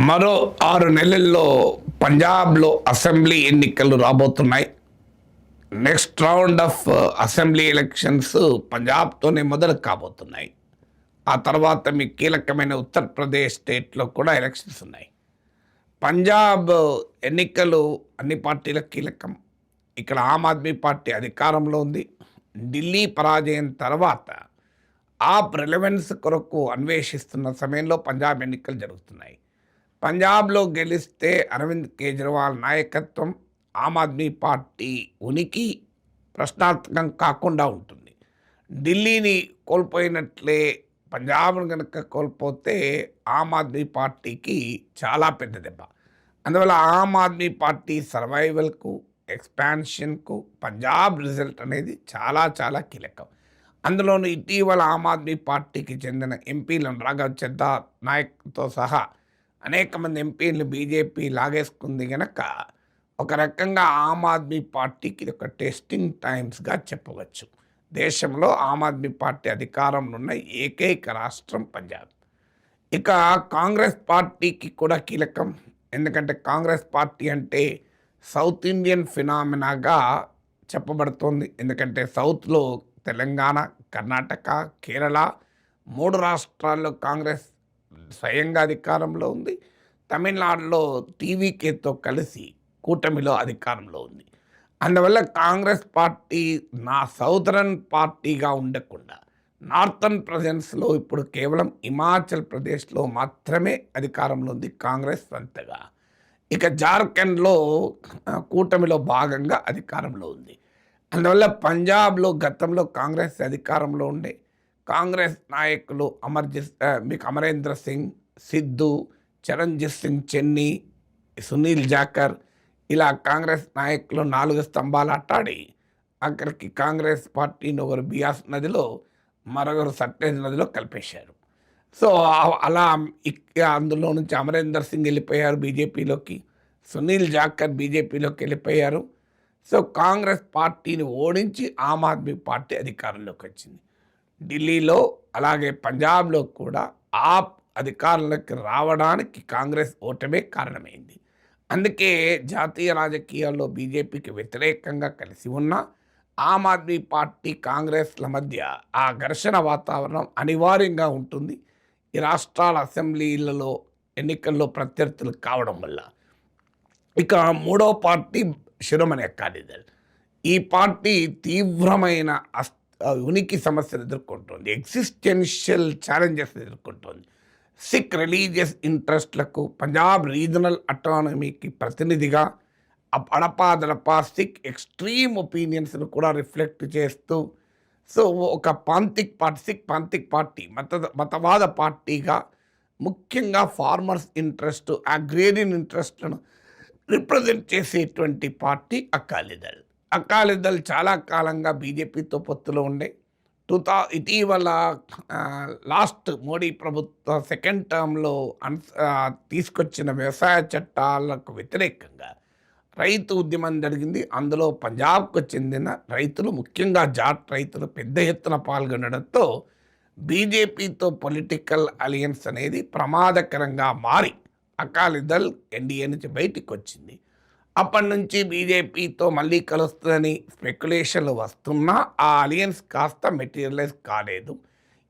మరో 6 నెలల్లో పంజాబ్లో అసెంబ్లీ ఎన్నికలు రాబోతున్నాయి. Next round of assembly elections పంజాబ్తోనే మొదలు కాబోతున్నాయి. ఆ తర్వాత మీ కీలకమైన ఉత్తరప్రదేశ్ స్టేట్లో కూడా ఎలక్షన్స్ ఉన్నాయి. పంజాబ్ ఎన్నికలు అన్ని పార్టీలకు కీలకం. ఇక్కడ ఆమ్ ఆద్మీ పార్టీ అధికారంలో ఉంది. ఢిల్లీ పరాజయం తర్వాత రిలవెన్స్ కొరకు అన్వేషిస్తున్న సమయంలో పంజాబ్ ఎన్నికలు జరుగుతున్నాయి. పంజాబ్లో గెలిస్తే అరవింద్ కేజ్రీవాల్ నాయకత్వం, ఆమ్ ఆద్మీ పార్టీ ఉనికి ప్రశ్నార్థకం కాకుండా ఉంటుంది. ఢిల్లీని కోల్పోయినట్లే పంజాబ్ను కనుక కోల్పోతే ఆమ్ ఆద్మీ పార్టీకి చాలా పెద్ద దెబ్బ. అందువల్ల ఆమ్ ఆద్మీ పార్టీ సర్వైవల్కు, ఎక్స్పాన్షన్కు పంజాబ్ రిజల్ట్ అనేది చాలా చాలా కీలకం. అందులోనూ ఇటీవల ఆమ్ ఆద్మీ పార్టీకి చెందిన ఎంపీలను రాఘవ్ చద్దా నాయక్తో సహా అనేక మంది ఎంపీలు బీజేపీ లాగేసుకుంది కనుక ఒక రకంగా ఆమ్ ఆద్మీ పార్టీకి ఇది ఒక టెస్టింగ్ టైమ్స్గా చెప్పవచ్చు. దేశంలో ఆమ్ ఆద్మీ పార్టీ అధికారంలో ఉన్న ఏకైక రాష్ట్రం పంజాబ్. ఇక కాంగ్రెస్ పార్టీకి కూడా కీలకం. ఎందుకంటే కాంగ్రెస్ పార్టీ అంటే సౌత్ ఇండియన్ ఫినామినాగా చెప్పబడుతోంది. ఎందుకంటే సౌత్లో తెలంగాణ, కర్ణాటక, కేరళ 3 రాష్ట్రాల్లో కాంగ్రెస్ స్వయంగా అధికారంలో ఉంది. తమిళనాడులో టీవీకేతో కలిసి కూటమిలో అధికారంలో ఉంది. అందువల్ల కాంగ్రెస్ పార్టీ సౌదరన్ పార్టీగా ఉండకుండా నార్థన్ ప్రజెన్స్లో ఇప్పుడు కేవలం హిమాచల్ ప్రదేశ్లో మాత్రమే అధికారంలో ఉంది కాంగ్రెస్ సొంతగా. ఇక జార్ఖండ్లో కూటమిలో భాగంగా అధికారంలో ఉంది. అందువల్ల పంజాబ్లో గతంలో కాంగ్రెస్ అధికారంలో ఉండే కాంగ్రెస్ నాయకులు అమరేంద్ర సింగ్, సిద్ధు, చరణ్జిత్ సింగ్ చెన్నీ, సునీల్ జాకర్ ఇలా కాంగ్రెస్ నాయకులు 4 స్తంభాలు అట్టాడి అక్కడికి కాంగ్రెస్ పార్టీని ఒకరు బియాస్ నదిలో, మరొకరు సట్లెజ్ నదిలో కలిపేశారు. సో అలా అందులో నుంచి అమరేందర్ సింగ్ వెళ్ళిపోయారు బీజేపీలోకి, సునీల్ జాకర్ బీజేపీలోకి వెళ్ళిపోయారు. సో కాంగ్రెస్ పార్టీని ఓడించి ఆమ్ ఆద్మీ పార్టీ అధికారంలోకి వచ్చింది. ఢిల్లీలో అలాగే పంజాబ్లో కూడా అధికారంలోకి రావడానికి కాంగ్రెస్ ఓటమే కారణమైంది. అందుకే జాతీయ రాజకీయాల్లో బీజేపీకి వ్యతిరేకంగా కలిసి ఉన్న ఆమ్ ఆద్మీ పార్టీ కాంగ్రెస్ల మధ్య ఆ ఘర్షణ వాతావరణం అనివార్యంగా ఉంటుంది. ఈ రాష్ట్రాల అసెంబ్లీలలో ఎన్నికల్లో ప్రత్యర్థులు కావడం వల్ల. ఇక 3వ పార్టీ శిరోమణి అకాలీదళ్. ఈ పార్టీ తీవ్రమైన ఉనికి సమస్యలు ఎదుర్కొంటోంది. ఎగ్జిస్టెన్షియల్ ఛాలెంజెస్ ఎదుర్కొంటోంది. సిక్ రిలీజియస్ ఇంట్రెస్ట్లకు, పంజాబ్ రీజనల్ అటానమీకి ప్రతినిధిగా అడపాదడపా సిక్ ఎక్స్ట్రీమ్ ఒపీనియన్స్ను కూడా రిఫ్లెక్ట్ చేస్తూ సో ఒక సిక్ పాంతిక్ పార్టీ మతవాద పార్టీగా ముఖ్యంగా ఫార్మర్స్ ఇంట్రెస్ట్, అగ్రేరియన్ ఇంట్రెస్ట్లను రిప్రజెంట్ చేసేటువంటి పార్టీ అకాలీదళ్. అకాలీదళ్ చాలా కాలంగా బీజేపీతో పొత్తులో ఉండే ఇటీవల లాస్ట్ మోడీ ప్రభుత్వ సెకండ్ టర్మ్లో తీసుకొచ్చిన వ్యవసాయ చట్టాలకు వ్యతిరేకంగా రైతు ఉద్యమం జరిగింది. అందులో పంజాబ్కు చెందిన రైతులు, ముఖ్యంగా జాట్ రైతులు పెద్ద ఎత్తున పాల్గొనడంతో బీజేపీతో పొలిటికల్ అలయన్స్ అనేది ప్రమాదకరంగా మారి అకాలీదళ్ ఎన్డీఏ నుంచి బయటికి వచ్చింది. అప్పటి నుంచి బీజేపీతో మళ్ళీ కలుస్తుందని స్పెక్యులేషన్లు వస్తున్నా ఆ అలియన్స్ కాస్త మెటీరియలైజ్ కాలేదు.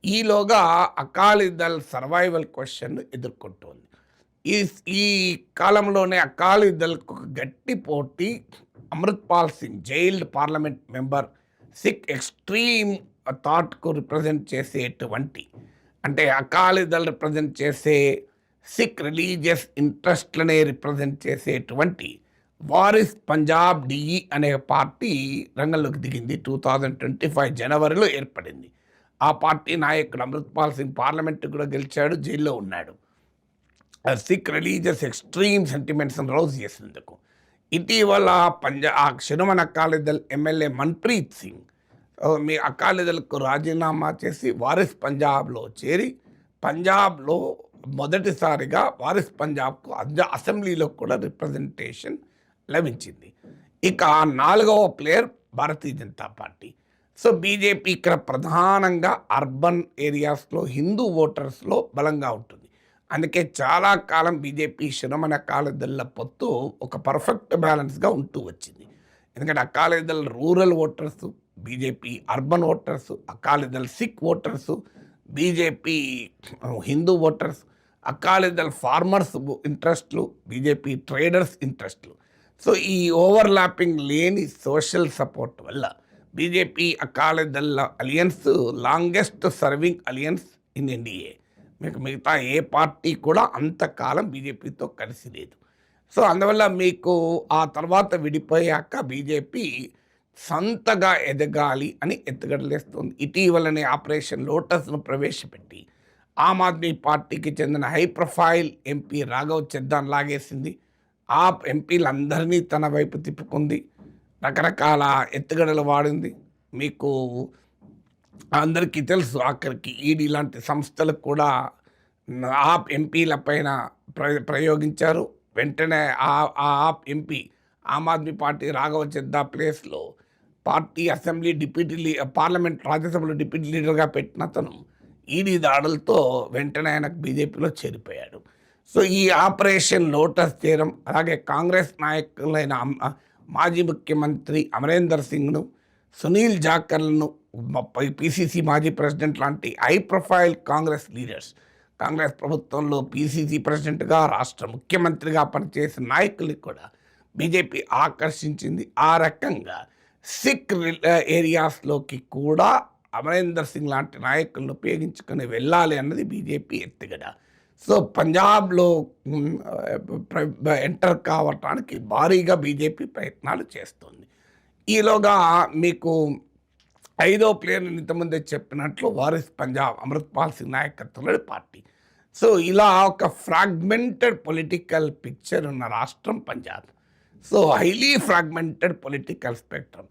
ఈలోగా అకాలీదళ్ సర్వైవల్ క్వశ్చన్ ఎదుర్కొంటోంది. ఈ కాలంలోనే అకాలీదళ్కు గట్టి పోటీ Amritpal Singh, jailed parliament member, Sikh extreme థాట్కు రిప్రజెంట్ చేసేటువంటి, అంటే అకాలీదళ్ రిప్రజెంట్ చేసే సిక్ రిలీజియస్ ఇంట్రెస్ట్లనే రిప్రజెంట్ చేసేటువంటి వారిస్ పంజాబ్ డిఈ అనే పార్టీ రంగంలోకి దిగింది. 2025 జనవరిలో ఏర్పడింది. ఆ పార్టీ నాయకుడు అమృత్పాల్ సింగ్ పార్లమెంటు కూడా గెలిచాడు, జైల్లో ఉన్నాడు. సిక్ రిలీజియస్ ఎక్స్ట్రీమ్ సెంటిమెంట్స్ని రౌజ్ చేసేందుకు ఇటీవల శిరోమణి అకాలీదళ్ ఎమ్మెల్యే మన్ప్రీత్ సింగ్ మీ అకాలీదళ్కు రాజీనామా చేసి వారిస్ పంజాబ్లో చేరి పంజాబ్లో మొదటిసారిగా వారిస్ పంజాబ్కు అసెంబ్లీలో కూడా రిప్రజెంటేషన్ లభించింది. ఇక 4వ player Bharatiya Janata party. So BJP ఇక్కడ ప్రధానంగా అర్బన్ ఏరియాస్లో హిందూ ఓటర్స్లో బలంగా ఉంటుంది. అందుకే చాలా కాలం బీజేపీ శిరోమణి అకాలీదళ పొత్తు ఒక పర్ఫెక్ట్ బ్యాలెన్స్‌గా ఉంటూ వచ్చింది. ఎందుకంటే Akali Dal rural voters, BJP urban voters, Akali Dal Sikh voters, BJP Hindu voters, Akali Dal farmers ఇంట్రెస్ట్‌లు, బీజేపీ ట్రేడర్స్ ఇంట్రెస్ట్‌లు. సో, ఈ ఓవర్‌లాపింగ్ లేని సోషల్ సపోర్ట్ వల్ల BJP Akali Dal alliance longest serving alliance in NDA. మీకు మిగతా ఏ పార్టీ కూడా అంతకాలం బీజేపీతో కలిసి లేదు. సో, అందువల్ల మీకు ఆ తర్వాత విడిపోయాక బీజేపీ సొంతగా ఎదగాలి అని ఎత్తుగడలేస్తుంది. ఇటీవలనే ఆపరేషన్ లోటస్‌ను ప్రవేశపెట్టి ఆమ్ ఆద్మీ పార్టీకి చెందిన హై ప్రొఫైల్ ఎంపీ రాఘవ్ చెద్దాన్ లాగేసింది. ఆ ఎంపీలందరినీ తన వైపు తిప్పుకుంది. రకరకాల ఎత్తుగడలు వాడింది. మీకు అందరికీ తెలుసు ఆఖరికి ఈడీ లాంటి సంస్థలకు కూడా ఆప్ ఎంపీల పైన ప్రయోగించారు. వెంటనే ఆప్ ఎంపీ ఆమ్ ఆద్మీ పార్టీ రాఘవ చెద్దా ప్లేస్‌లో పార్టీ అసెంబ్లీ పార్లమెంట్ రాజ్యసభలో డిప్యూటీ లీడర్‌గా పెట్టిన అతను ఈడీ దాడులతో వెంటనే ఆయనకు బీజేపీలో చేరిపోయాడు. సో, ఈ ఆపరేషన్ లోటస్ తీరం అలాగే కాంగ్రెస్ నాయకులైన మాజీ ముఖ్యమంత్రి అమరేందర్ సింగ్‌ను, సునీల్ జాఖర్‌లను, పీసీసీ మాజీ ప్రెసిడెంట్ లాంటి high profile Congress leaders, Congress ప్రభుత్వంలో పీసీసీ ప్రెసిడెంట్‌గా, రాష్ట్ర ముఖ్యమంత్రిగా పనిచేసిన నాయకుల్ని కూడా బీజేపీ ఆకర్షించింది. ఆ రకంగా సిక్ ఏరియాస్‌లోకి కూడా అమరేందర్ సింగ్ లాంటి నాయకులను ఉపయోగించుకొని వెళ్ళాలి అన్నది బీజేపీ ఎత్తుగడ. సో, పంజాబ్‌లో ఎంటర్ కావటానికి భారీగా బీజేపీ ప్రయత్నాలు చేస్తుంది. ఈలోగా మీకు ఐదో ప్లేయర్‌ని ఇంతకుముందే చెప్పినట్లు వారిస్ పంజాబ్ అమృత్‌పాల్ సింగ్ నాయకత్వంలోని పార్టీ. సో, ఇలా ఒక ఫ్రాగ్మెంటెడ్ పొలిటికల్ పిక్చర్ ఉన్న రాష్ట్రం Punjab. So, highly fragmented political spectrum.